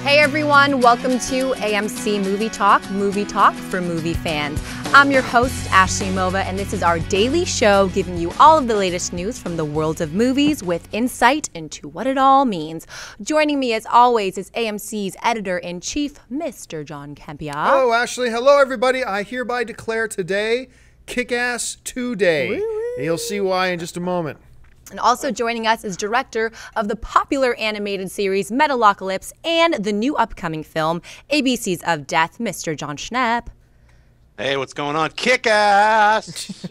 Hey everyone, welcome to AMC Movie Talk for movie fans. I'm your host, Ashley Mova, and this is our daily show giving you all of the latest news from the world of movies with insight into what it all means. Joining me as always is AMC's editor-in-chief, Mr. John Campia. Hello, Ashley. Hello, everybody. I hereby declare today Kick-Ass 2 Day. And you'll see why in just a moment. And also joining us is director of the popular animated series Metalocalypse and the new upcoming film ABCs of Death, Mr. John Schnepp. Hey, what's going on? Kick-Ass!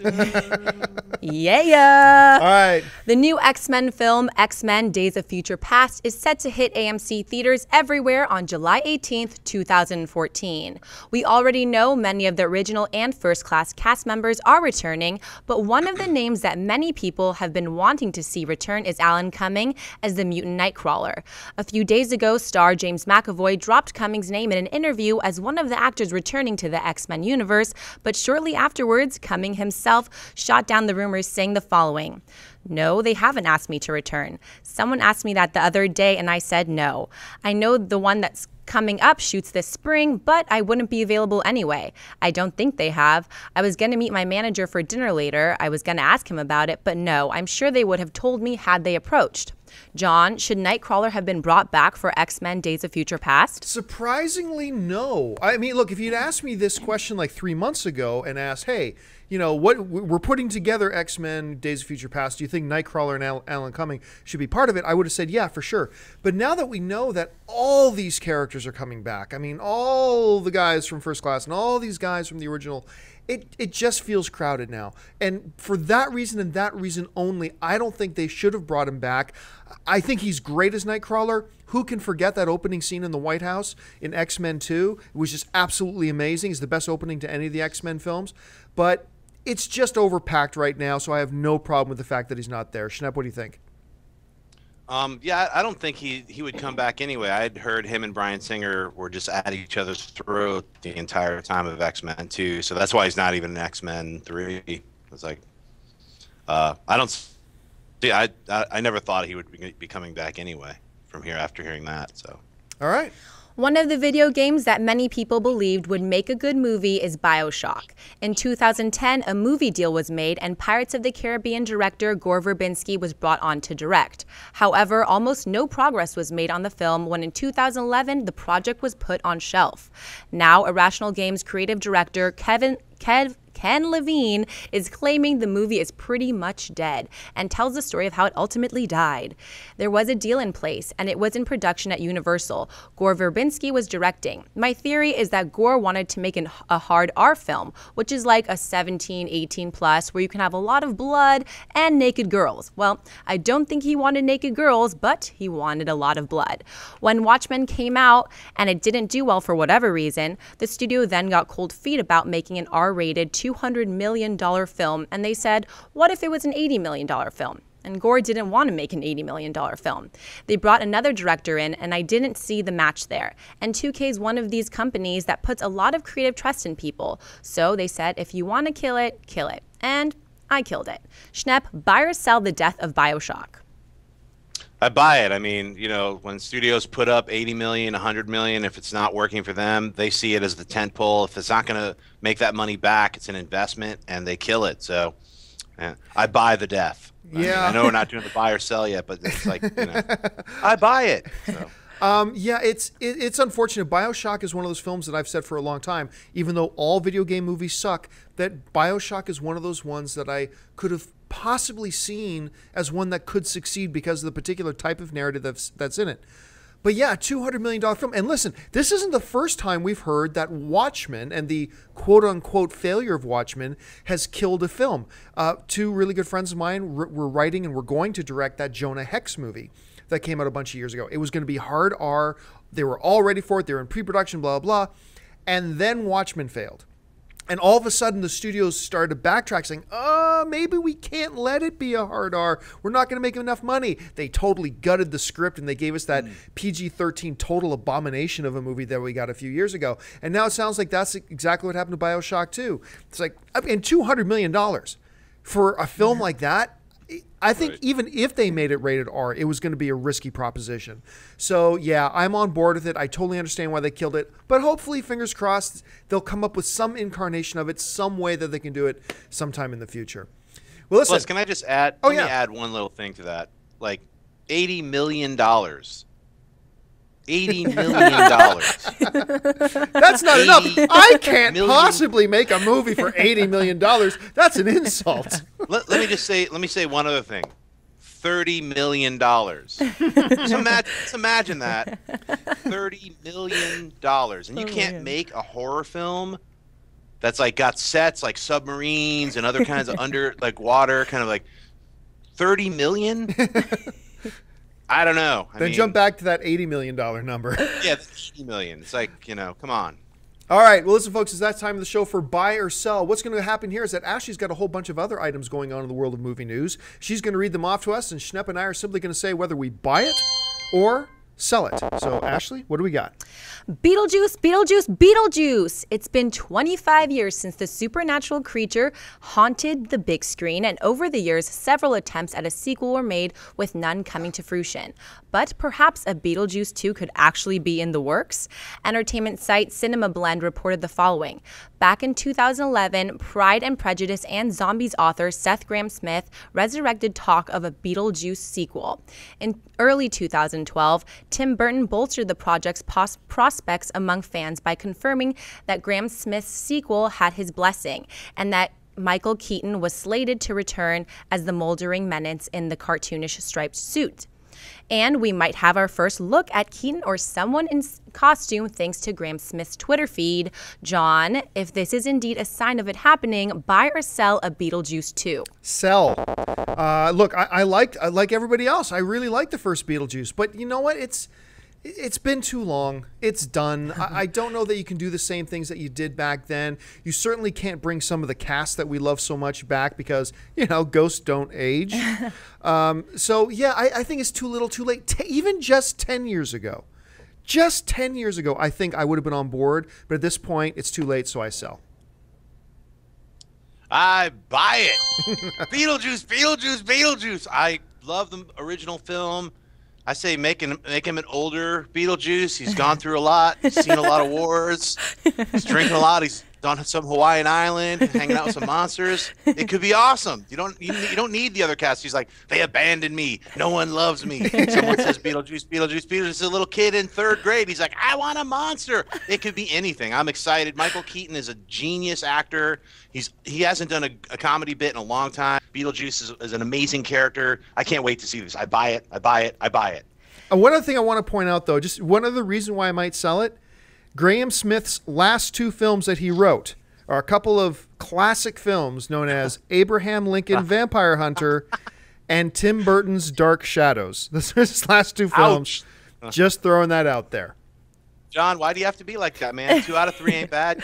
Yeah! All right. The new X-Men film, X-Men Days of Future Past, is set to hit AMC theaters everywhere on July 18th, 2014. We already know many of the original and first-class cast members are returning, but one of the names that many people have been wanting to see return is Alan Cumming as the mutant Nightcrawler. A few days ago, star James McAvoy dropped Cumming's name in an interview as one of the actors returning to the X-Men universe, but shortly afterwards, Cumming himself shot down the rumors saying the following: "No, they haven't asked me to return. Someone asked me that the other day and I said no. I know the one that's coming up shoots this spring, but I wouldn't be available anyway. I don't think they have. I was going to meet my manager for dinner later. I was going to ask him about it, but no, I'm sure they would have told me had they approached." John, should Nightcrawler have been brought back for X-Men Days of Future Past? Surprisingly, no. I mean, look, if you'd asked me this question like 3 months ago and asked, hey, you know, what we're putting together X-Men Days of Future Past, do you think Nightcrawler and Alan Cumming should be part of it? I would have said, yeah, for sure. But now that we know that all these characters are coming back, I mean, all the guys from First Class and all these guys from the original, it just feels crowded now. And for that reason and that reason only, I don't think they should have brought him back. I think he's great as Nightcrawler. Who can forget that opening scene in the White House in X-Men 2? It was just absolutely amazing. It's the best opening to any of the X-Men films. But it's just overpacked right now, so I have no problem with the fact that he's not there. Schnepp, what do you think? Yeah, I don't think he would come back anyway. I'd heard him and Bryan Singer were just at each other's throat the entire time of X-Men 2, so that's why he's not even in X-Men 3. It's like, I don't see. I never thought he would be coming back anyway from here after hearing that. So, all right. One of the video games that many people believed would make a good movie is Bioshock. In 2010, a movie deal was made and Pirates of the Caribbean director Gore Verbinski was brought on to direct. However, almost no progress was made on the film when in 2011, the project was put on shelf. Now, Irrational Games creative director Ken Levine is claiming the movie is pretty much dead and tells the story of how it ultimately died. There was a deal in place and it was in production at Universal. Gore Verbinski was directing. My theory is that Gore wanted to make a hard R film, which is like a 17, 18 plus where you can have a lot of blood and naked girls. Well, I don't think he wanted naked girls, but he wanted a lot of blood. When Watchmen came out and it didn't do well for whatever reason, the studio then got cold feet about making an R-rated $200 million film, and they said, what if it was an $80 million film? And Gore didn't want to make an $80 million film. They brought another director in, and I didn't see the match there. And 2K is one of these companies that puts a lot of creative trust in people. So they said, if you want to kill it, kill it. And I killed it. Schnepp, buy or sell the death of Bioshock? I buy it. I mean, you know, when studios put up 80 million, 100 million, if it's not working for them, they see it as the tent pole. If it's not going to make that money back, it's an investment, and they kill it. So I buy the death. Yeah. I know we're not doing the buy or sell yet, but it's like, you know, I buy it. So. Yeah, it's unfortunate. Bioshock is one of those films that I've said for a long time, even though all video game movies suck, that Bioshock is one of those ones that I could have possibly seen as one that could succeed because of the particular type of narrative that's in it. But yeah, $200 million film. And listen, this isn't the first time we've heard that Watchmen and the quote-unquote failure of Watchmen has killed a film. Two really good friends of mine were writing and were going to direct that Jonah Hex movie that came out a bunch of years ago. It was going to be hard R. They were all ready for it. They were in pre-production, blah, blah, blah. And then Watchmen failed. And all of a sudden, the studios started to backtrack, saying, maybe we can't let it be a hard R. We're not going to make enough money. They totally gutted the script, and they gave us that PG-13 total abomination of a movie that we got a few years ago. And now it sounds like that's exactly what happened to Bioshock 2. It's like, and $200 million for a film like that, I think even if they made it rated R, it was going to be a risky proposition. So, yeah, I'm on board with it. I totally understand why they killed it. But hopefully, fingers crossed, they'll come up with some incarnation of it, some way that they can do it sometime in the future. Well, listen. Plus, can I just add? Let me add one little thing to that. Like, $80 million. $80 million. That's not enough. I can't possibly make a movie for $80 million. That's an insult. Let me say one other thing. $30 million. Just imagine that. $30 million. And you can't make a horror film that's like got sets like submarines and other kinds of under like water, kind of like 30 million. I don't know. Then jump back to that $80 million number. Yeah, $80 million. It's like, come on. All right. Well, listen, folks, it's that time of the show for Buy or Sell. What's going to happen here is that Ashley's got a whole bunch of other items going on in the world of movie news. She's going to read them off to us, and Schnepp and I are simply going to say whether we buy it or sell it. So, Ashley, what do we got? Beetlejuice, Beetlejuice, Beetlejuice. It's been 25 years since the supernatural creature haunted the big screen, and over the years, several attempts at a sequel were made with none coming to fruition. But perhaps a Beetlejuice 2 could actually be in the works? Entertainment site Cinema Blend reported the following. Back in 2011, Pride and Prejudice and Zombies author Seth Grahame-Smith resurrected talk of a Beetlejuice sequel. In early 2012, Tim Burton bolstered the project's prospects among fans by confirming that Grahame-Smith's sequel had his blessing and that Michael Keaton was slated to return as the moldering menace in the cartoonish striped suit. And we might have our first look at Keaton or someone in costume thanks to Grahame-Smith's Twitter feed. John, if this is indeed a sign of it happening, buy or sell a Beetlejuice 2? Sell. Look, I like everybody else. I really like the first Beetlejuice, but you know what? It's been too long. It's done. I don't know that you can do the same things that you did back then. You certainly can't bring some of the cast that we love so much back because, ghosts don't age. So, yeah, I think it's too little too late. Even just 10 years ago. Just 10 years ago, I think I would have been on board. But at this point, it's too late, so I sell. I buy it. Beetlejuice, Beetlejuice, Beetlejuice. I love the original film. I say make him an older Beetlejuice. He's gone through a lot. He's seen a lot of wars. He's drinking a lot. He's on some Hawaiian island, hanging out with some monsters. It could be awesome. You don't need the other cast. He's like, they abandoned me. No one loves me. Someone says Beetlejuice, Beetlejuice, Beetlejuice. Is a little kid in 3rd grade. He's like, I want a monster. It could be anything. I'm excited. Michael Keaton is a genius actor. He hasn't done a comedy bit in a long time. Beetlejuice is an amazing character. I can't wait to see this. I buy it. I buy it. I buy it. One other thing I want to point out, though, just one other reason why I might sell it, Grahame-Smith's last 2 films that he wrote are a couple of classic films known as Abraham Lincoln Vampire Hunter and Tim Burton's Dark Shadows. Those are his last 2 films. Ouch. Just throwing that out there. John, why do you have to be like that, man? 2 out of 3 ain't bad.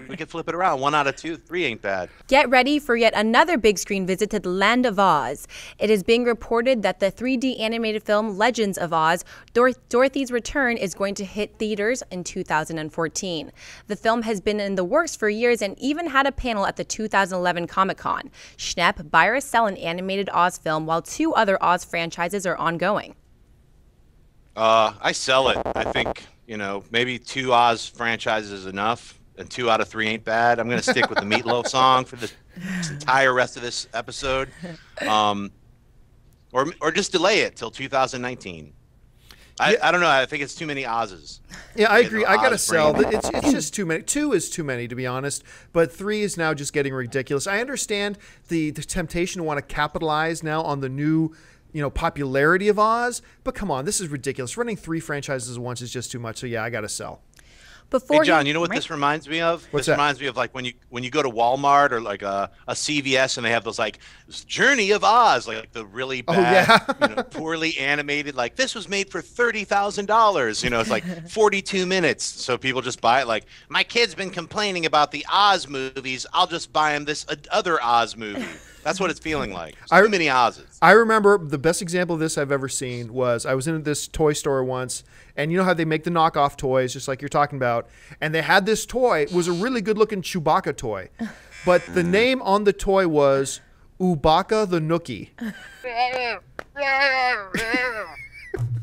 We can flip it around. 1 out of 2, 3 ain't bad. Get ready for yet another big screen visit to the Land of Oz. It is being reported that the 3D animated film Legends of Oz, Dorothy's Return, is going to hit theaters in 2014. The film has been in the works for years and even had a panel at the 2011 Comic-Con. Schnepp, buy or sell an animated Oz film while 2 other Oz franchises are ongoing? I sell it. I think, maybe 2 Oz franchises is enough, and 2 out of 3 ain't bad. I'm going to stick with the Meatloaf song for this entire rest of this episode, or just delay it till 2019. I don't know. I think it's too many Oz's. Yeah, I agree. I got to sell. It's just too many. 2 is too many, to be honest. But 3 is now just getting ridiculous. I understand the temptation to want to capitalize now on the new popularity of Oz, but come on, this is ridiculous. Running 3 franchises at once is just too much. So yeah, I gotta sell. Hey John, you know what this reminds me of? What's this that? Reminds me of like when you go to Walmart or like a CVS and they have those like Journey of Oz, like the really bad, poorly animated. Like this was made for $30,000. It's like 42 minutes, so people just buy it. Like my kid's been complaining about the Oz movies. I'll just buy him this other Oz movie. That's what it's feeling like. Too many Oz's. I remember the best example of this I've ever seen was I was in this toy store once, and you know how they make the knockoff toys, just like you're talking about, and they had this toy. It was a really good-looking Chewbacca toy, but the name on the toy was Ubaka the Nookie.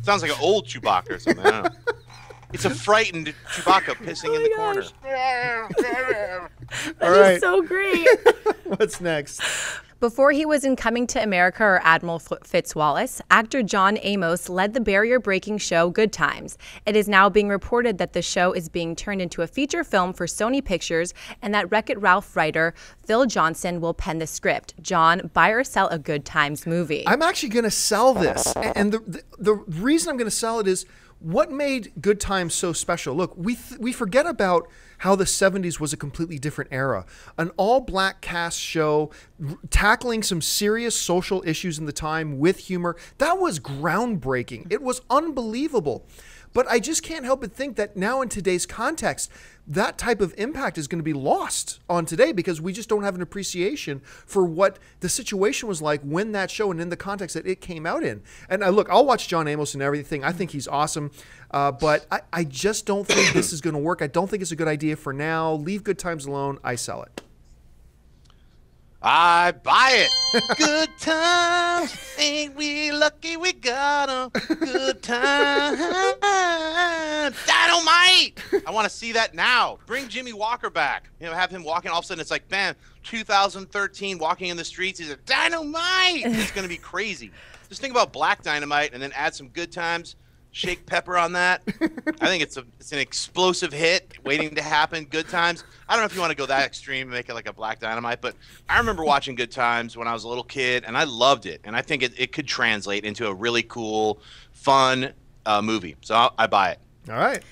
Sounds like an old Chewbacca or something. I don't know. It's a frightened Chewbacca pissing in the corner. All right. So great. What's next? Before he was in Coming to America or Admiral Fitzwallace, actor John Amos led the barrier-breaking show Good Times. It is now being reported that the show is being turned into a feature film for Sony Pictures and that Wreck-It Ralph writer Phil Johnson will pen the script. John, buy or sell a Good Times movie? I'm actually going to sell this. And the reason I'm going to sell it is what made Good Times so special. Look, we forget about how the 70s was a completely different era. An all-black cast show tackling some serious social issues in the time with humor. That was groundbreaking. It was unbelievable. But I just can't help but think that now in today's context, that type of impact is going to be lost on today because we just don't have an appreciation for what the situation was like when that show and in the context that it came out in. And look, I'll watch John Amos and everything. I think he's awesome. But I just don't think this is going to work. I don't think it's a good idea for now. Leave Good Times alone. I sell it. I buy it. Good times, ain't we lucky we got 'em? Good times, dynamite. I want to see that now. Bring Jimmy Walker back. You know, have him walking. All of a sudden, it's like, bam, 2013, walking in the streets. He's a dynamite. It's gonna be crazy. Just think about Black Dynamite, and then add some Good Times. Shake pepper on that. I think it's an explosive hit waiting to happen. Good Times. I don't know if you want to go that extreme and make it like a Black Dynamite, but I remember watching Good Times when I was a little kid, and I loved it. And I think it could translate into a really cool, fun movie. So I buy it. All right.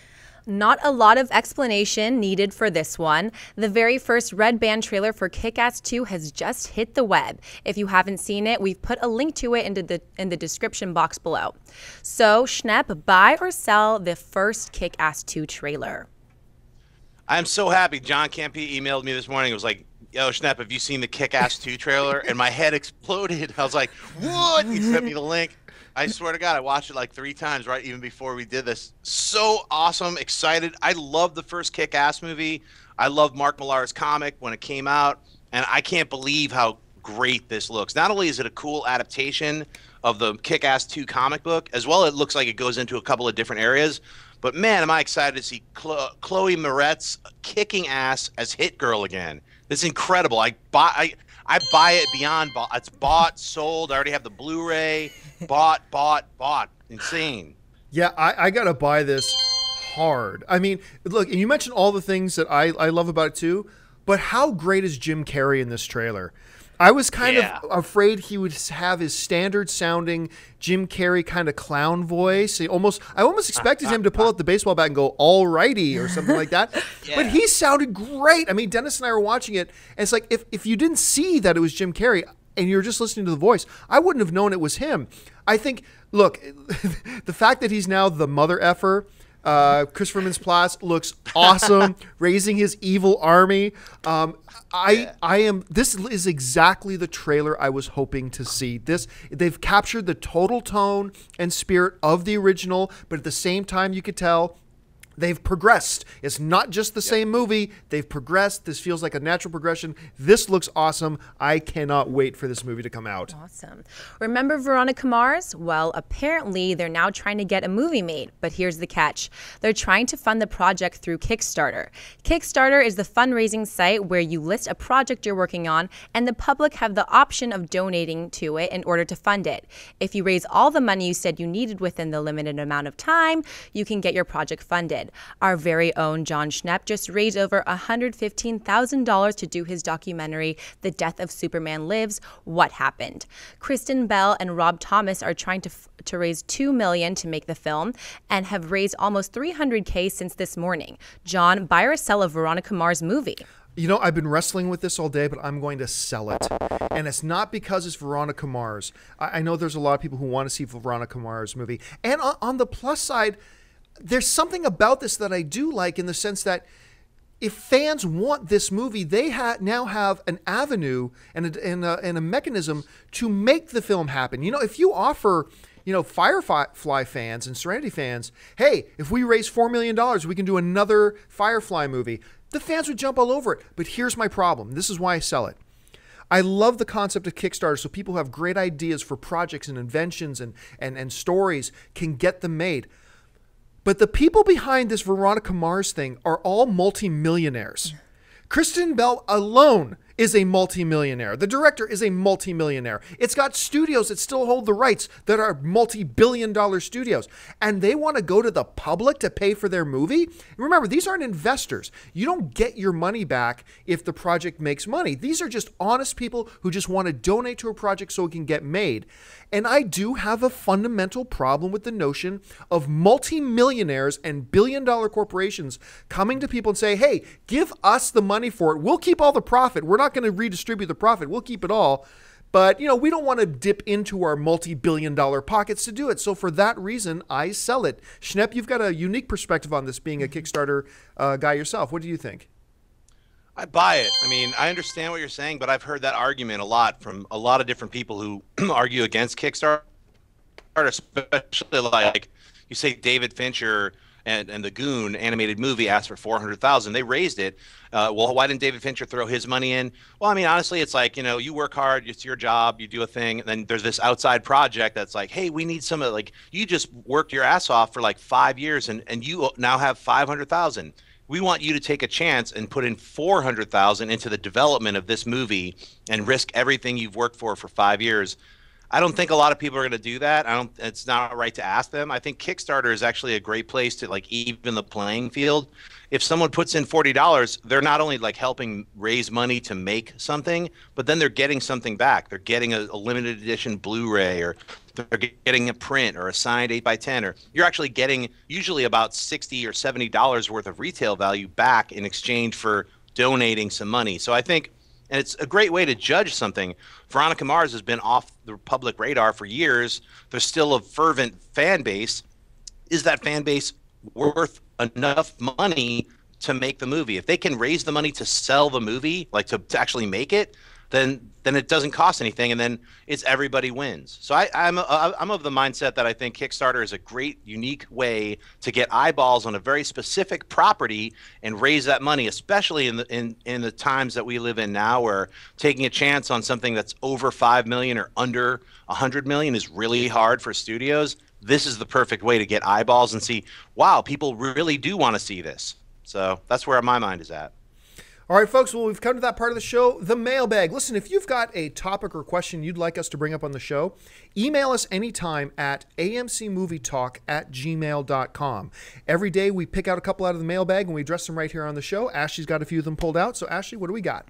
Not a lot of explanation needed for this one. The very first red band trailer for Kick-Ass 2 has just hit the web. If you haven't seen it, we've put a link to it in the description box below. So, Schnepp, buy or sell the first Kick-Ass 2 trailer? I'm so happy. John Campy emailed me this morning. It was like, yo, Schnepp, have you seen the Kick-Ass 2 trailer? And my head exploded. I was like, what? He sent me the link. I swear to God, I watched it like 3 times right even before we did this. So awesome, excited. I love the first Kick-Ass movie. I love Mark Millar's comic when it came out, and I can't believe how great this looks. Not only is it a cool adaptation of the Kick-Ass 2 comic book, as well it looks like it goes into a couple of different areas, but man, am I excited to see Chloe Moretz kicking ass as Hit Girl again. This is incredible. I buy it beyond bought. It's bought, sold. I already have the Blu-ray. Bought. Insane. Yeah, I got to buy this hard. I mean, look, and you mentioned all the things that I love about it too, but how great is Jim Carrey in this trailer? I was kind of afraid he would have his standard sounding Jim Carrey kind of clown voice. I almost expected him to pull out the baseball bat and go, "All righty," or something like that. Yeah. But he sounded great. I mean, Dennis and I were watching it, and it's like if you didn't see that it was Jim Carrey and you're just listening to the voice, I wouldn't have known it was him. I think, look, the fact that he's now the mother effer, Christopher Mintz-Plasse looks awesome, raising his evil army. This is exactly the trailer I was hoping to see. They've captured the total tone and spirit of the original, but at the same time, you could tell they've progressed. It's not just the same movie. They've progressed. This feels like a natural progression. This looks awesome. I cannot wait for this movie to come out. Awesome. Remember Veronica Mars? Well, apparently they're now trying to get a movie made, but here's the catch. They're trying to fund the project through Kickstarter. Kickstarter is the fundraising site where you list a project you're working on, and the public have the option of donating to it in order to fund it. If you raise all the money you said you needed within the limited amount of time, you can get your project funded. Our very own John Schnepp just raised over $115,000 to do his documentary, The Death of Superman Lives, What Happened. Kristen Bell and Rob Thomas are trying to raise $2 million to make the film and have raised almost $300K since this morning. John, buy or sell a Veronica Mars movie? You know, I've been wrestling with this all day, but I'm going to sell it. And it's not because it's Veronica Mars. I know there's a lot of people who want to see Veronica Mars movie. And on the plus side, there's something about this that I do like in the sense that if fans want this movie, they now have an avenue and a mechanism to make the film happen. You know, if you offer, Firefly fans and Serenity fans, hey, if we raise $4 million, we can do another Firefly movie, the fans would jump all over it. But here's my problem. This is why I sell it. I love the concept of Kickstarter, so people who have great ideas for projects and inventions and stories can get them made. But the people behind this Veronica Mars thing are all multimillionaires. Kristen Bell alone is a multimillionaire. The director is a multimillionaire. It's got studios that still hold the rights that are multi-billion-dollar studios. And they want to go to the public to pay for their movie? Remember, these aren't investors. You don't get your money back if the project makes money. These are just honest people who just want to donate to a project so it can get made. And I do have a fundamental problem with the notion of multimillionaires and billion-dollar corporations coming to people and say, hey, give us the money for it. We'll keep all the profit. We're not going to redistribute the profit. We'll keep it all. But, we don't want to dip into our multi-billion-dollar pockets to do it. So for that reason, I sell it. Schnepp, you've got a unique perspective on this, being a Kickstarter guy yourself. What do you think? I buy it. I mean, I understand what you're saying, but I've heard that argument a lot from a lot of different people who argue against Kickstarter, especially like you say David Fincher and the Goon animated movie asked for $400,000. They raised it. Well, why didn't David Fincher throw his money in? Well, I mean, honestly, it's like, you work hard, it's your job, you do a thing, and then there's this outside project that's like, hey, we need some of, like, you just worked your ass off for like 5 years and you now have $500,000. We want you to take a chance and put in $400,000 into the development of this movie and risk everything you've worked for 5 years. I don't think a lot of people are going to do that. It's not right to ask them. I think Kickstarter is actually a great place to like even the playing field. If someone puts in $40, they're not only like helping raise money to make something, but then they're getting something back. They're getting a limited edition Blu-ray, or they're getting a print or a signed 8x10, or you're actually getting usually about $60 or $70 worth of retail value back in exchange for donating some money. So I think, and it's a great way to judge something. Veronica Mars has been off the public radar for years. There's still a fervent fan base. Is that fan base worth enough money to make the movie? If they can raise the money to sell the movie, like to actually make it, then it doesn't cost anything, and then it's everybody wins. So I'm of the mindset that I think Kickstarter is a great, unique way to get eyeballs on a very specific property and raise that money, especially in the times that we live in now, where taking a chance on something that's over $5 million or under $100 million is really hard for studios. This is the perfect way to get eyeballs and see, wow, people really do want to see this. So that's where my mind is at. All right, folks, well, we've come to that part of the show, the mailbag. Listen, if you've got a topic or question you'd like us to bring up on the show, email us anytime at amcmovietalk@gmail.com. Every day we pick out a couple out of the mailbag and we address them right here on the show. Ashley's got a few of them pulled out. So, Ashley, what do we got?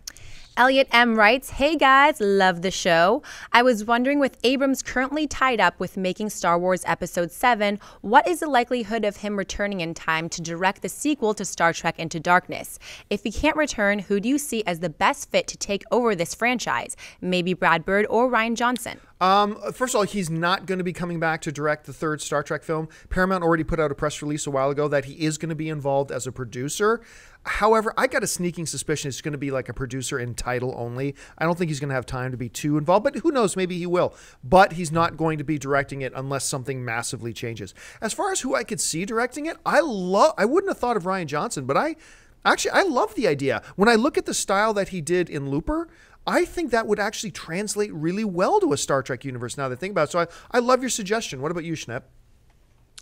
Elliot M. writes, hey guys, love the show. I was wondering, with Abrams currently tied up with making Star Wars Episode 7, what is the likelihood of him returning in time to direct the sequel to Star Trek Into Darkness? If he can't return, who do you see as the best fit to take over this franchise? Maybe Brad Bird or Rian Johnson? First of all, he's not going to be coming back to direct the third Star Trek film. Paramount already put out a press release a while ago that he is going to be involved as a producer. However, I got a sneaking suspicion it's going to be like a producer in title only. I don't think he's going to have time to be too involved, but who knows, maybe he will. But he's not going to be directing it unless something massively changes. As far as who I could see directing it, I wouldn't have thought of Rian Johnson, but I love the idea. When I look at the style that he did in Looper, I think that would actually translate really well to a Star Trek universe now that I think about it. So I love your suggestion. What about you, Schnepp?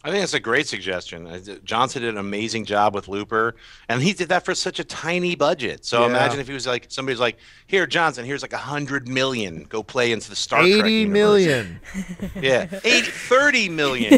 I think it's a great suggestion. Johnson did an amazing job with Looper, and he did that for such a tiny budget. So imagine if he was like, somebody's like, here, Johnson, here's like $100 million. Go play into the Star Trek universe. 80 million. Yeah, 30 million.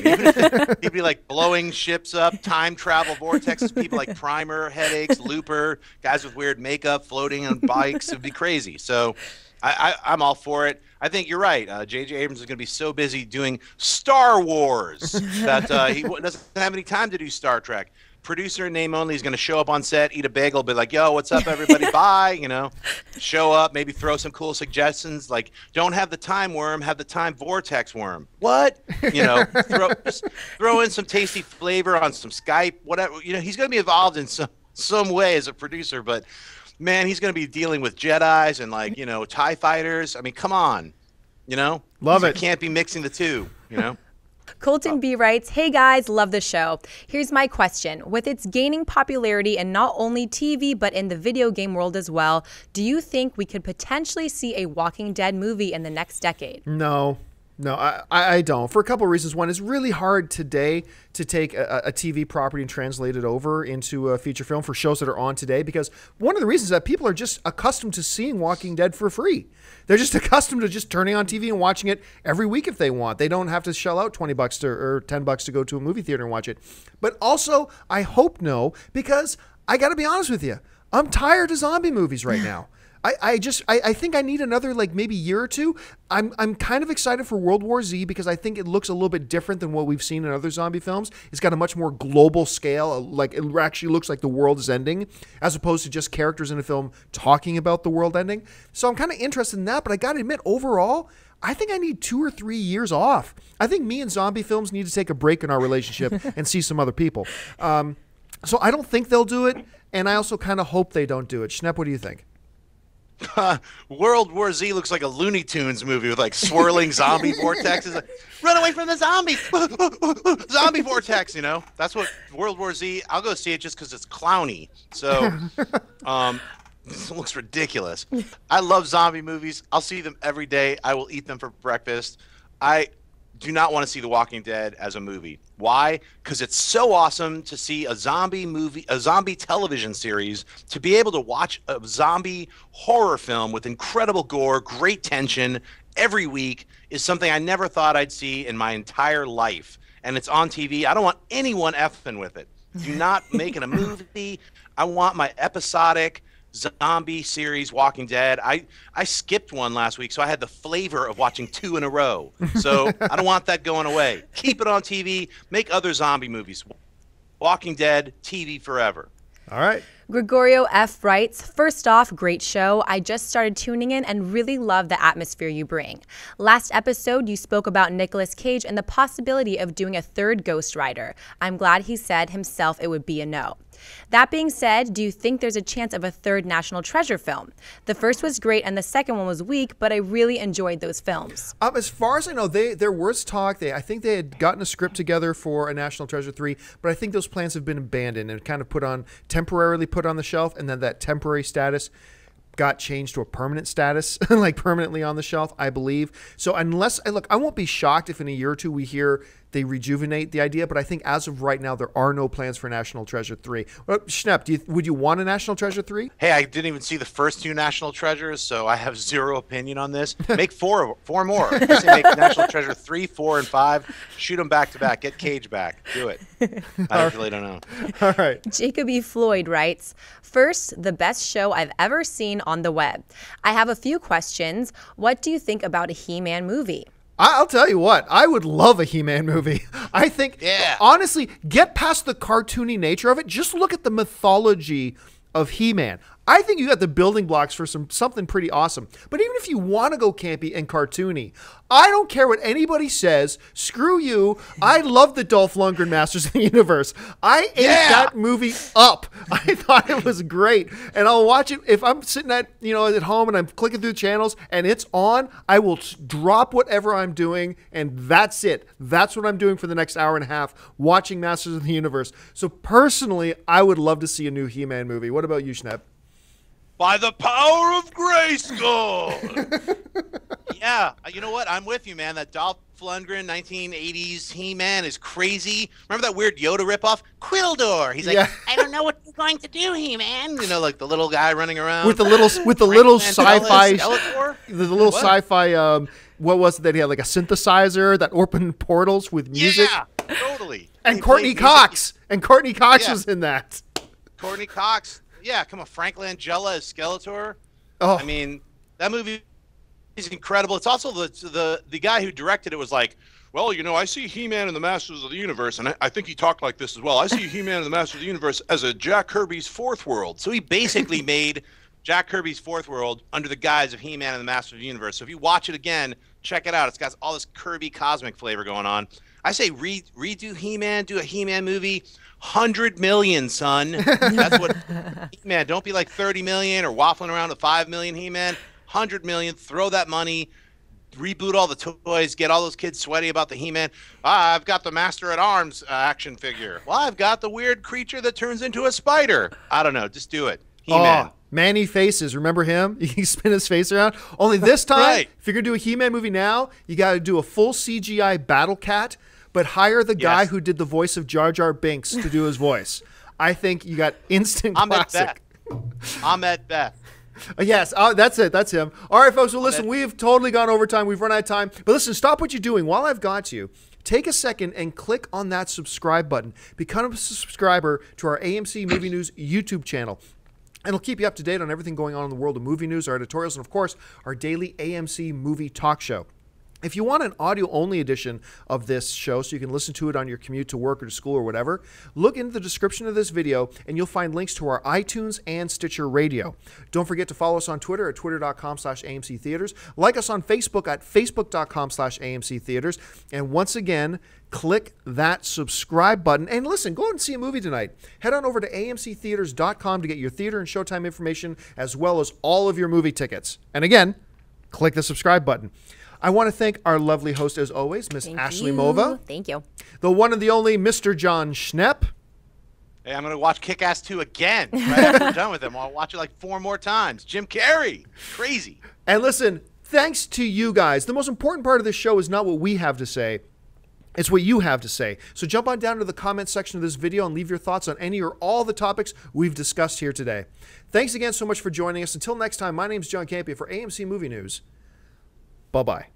He'd be like blowing ships up, time travel vortexes, people like Primer, headaches, Looper, guys with weird makeup floating on bikes. It'd be crazy. So I'm all for it. I think you're right. J.J. Abrams is going to be so busy doing Star Wars that he doesn't have any time to do Star Trek. Producer in name only is going to show up on set, eat a bagel, be like, yo, what's up, everybody? Bye. Show up, maybe throw some cool suggestions like, don't have the time worm, have the time vortex worm. What? Just throw in some tasty flavor on some Skype, whatever. He's going to be involved in some way as a producer, but man, he's going to be dealing with Jedis and TIE fighters. I mean, come on, Love it. You can't be mixing the two, Colton B writes, "Hey guys, love the show. Here's my question. With its gaining popularity in not only TV but in the video game world as well, do you think we could potentially see a Walking Dead movie in the next decade?" No. No, I don't. For a couple of reasons. One, it's really hard today to take a TV property and translate it over into a feature film for shows that are on today, because one of the reasons is that people are just accustomed to seeing Walking Dead for free. They're just accustomed to just turning on TV and watching it every week if they want. They don't have to shell out $20 or $10 to go to a movie theater and watch it. But also, I hope no, because I got to be honest with you, I'm tired of zombie movies right now. I think I need another maybe year or two. I'm kind of excited for World War Z because I think it looks a little bit different than what we've seen in other zombie films. It's got a much more global scale. Like it actually looks like the world is ending as opposed to just characters in a film talking about the world ending. So I'm kind of interested in that, but I got to admit, overall, I think I need 2 or 3 years off. I think me and zombie films need to take a break in our relationship and see some other people. So I don't think they'll do it, and I also kind of hope they don't do it. Schnepp, what do you think? World War Z looks like a Looney Tunes movie with swirling zombie vortexes. Run away from the zombie! Zombie vortex, That's what World War Z, I'll go see it just because it's clowny. So, it looks ridiculous. I love zombie movies. I'll see them every day. I will eat them for breakfast. I do not want to see The Walking Dead as a movie. Why? Because it's so awesome to see a zombie movie, a zombie television series, to be able to watch a zombie horror film with incredible gore, great tension every week is something I never thought I'd see in my entire life. And it's on TV. I don't want anyone effing with it. Do not make it a movie. I want my episodic zombie series Walking Dead. I skipped one last week, so I had the flavor of watching 2 in a row. So I don't want that going away. Keep it on TV. Make other zombie movies. Walking Dead, TV forever. All right. Gregorio F. writes, "First off, great show. I just started tuning in and really love the atmosphere you bring. Last episode, you spoke about Nicolas Cage and the possibility of doing a third Ghost Rider. I'm glad he said himself it would be a no. That being said, do you think there's a chance of a third National Treasure film? The first was great and the second one was weak, but I really enjoyed those films." As far as I know, there was talk. I think they had gotten a script together for a National Treasure 3, but I think those plans have been abandoned and kind of temporarily put on the shelf, and then that temporary status got changed to a permanent status, permanently on the shelf, I believe. So I won't be shocked if in a year or two we hear they rejuvenate the idea, but I think as of right now, there are no plans for National Treasure 3. Well, Schnepp, would you want a National Treasure 3? Hey, I didn't even see the first 2 National Treasures, so I have zero opinion on this. Make 4 more. I say make National Treasure 3, 4, and 5. Shoot them back to back. Get Cage back. Do it. I really don't know. All right. Jacob E. Floyd writes, "First, the best show I've ever seen on the web. I have a few questions. What do you think about a He-Man movie?" I'll tell you what, I would love a He-Man movie. I think, honestly, get past the cartoony nature of it. Just look at the mythology of He-Man. I think you got the building blocks for something pretty awesome. But even if you want to go campy and cartoony, I don't care what anybody says. Screw you. I love the Dolph Lundgren Masters of the Universe. I ate that movie up. I thought it was great. And I'll watch it if I'm sitting at home and I'm clicking through channels and it's on, I will drop whatever I'm doing and that's it. That's what I'm doing for the next hour and a half, watching Masters of the Universe. So personally, I would love to see a new He-Man movie. What about you, Schnepp? By the power of Grayskull! Yeah, you know what? I'm with you, man. That Dolph Lundgren 1980s He-Man is crazy. Remember that weird Yoda ripoff? Quildor. He's like, I don't know what you're going to do, He-Man. Like the little guy running around with the little sci-fi, what was it that he had, like a synthesizer that opened portals with music? Yeah, totally. And Courtney Cox. And Courtney Cox was in that. Courtney Cox. Yeah, come on, Frank Langella as Skeletor. Oh, I mean, that movie is incredible. It's also the guy who directed it was like, well, I see He-Man and the Masters of the Universe, and I think he talked like this as well. I see He-Man and the Masters of the Universe as a Jack Kirby's Fourth World. So he basically made Jack Kirby's Fourth World under the guise of He-Man and the Masters of the Universe. So if you watch it again, check it out. It's got all this Kirby cosmic flavor going on. I say redo He-Man, do a He-Man movie. 100 million, son. That's what He-Man. Don't be like 30 million or waffling around with 5 million He-Man. 100 million. Throw that money. reboot all the toys, get all those kids sweaty about the He-Man. I've got the Master at Arms action figure. Well, I've got the weird creature that turns into a spider. I don't know. Just do it. He-Man. Oh, Manny Faces. Remember him? You can spin his face around. Only this time, Right. if you're going to do a He-Man movie now, you got to do a full CGI Battle Cat, but hire the guy who did the voice of Jar Jar Binks to do his voice. I think you got instant classic. Ahmed Beth. Yes, that's it. That's him. All right, folks. Well, listen, we have totally gone over time. We've run out of time. But listen, stop what you're doing. While I've got you, take a second and click on that subscribe button. Become a subscriber to our AMC Movie News YouTube channel. It'll keep you up to date on everything going on in the world of movie news, our editorials, and, of course, our daily AMC Movie Talk show. If you want an audio-only edition of this show so you can listen to it on your commute to work or to school or whatever, look into the description of this video and you'll find links to our iTunes and Stitcher Radio. Don't forget to follow us on Twitter at twitter.com/AMC Theaters. Like us on Facebook at facebook.com/AMC Theaters. And once again, click that subscribe button. And listen, go out and see a movie tonight. Head on over to amctheaters.com to get your theater and showtime information as well as all of your movie tickets. And again, click the subscribe button. I want to thank our lovely host, as always, Miss Ashley Mova. Thank you. The one and the only Mr. John Schnepp. Hey, I'm going to watch Kick-Ass 2 again. Right after we're done with him. I'll watch it like 4 more times. Jim Carrey. Crazy. And listen, thanks to you guys. The most important part of this show is not what we have to say. It's what you have to say. So jump on down to the comment section of this video and leave your thoughts on any or all the topics we've discussed here today. Thanks again so much for joining us. Until next time, my name's John Campia for AMC Movie News. Bye-bye.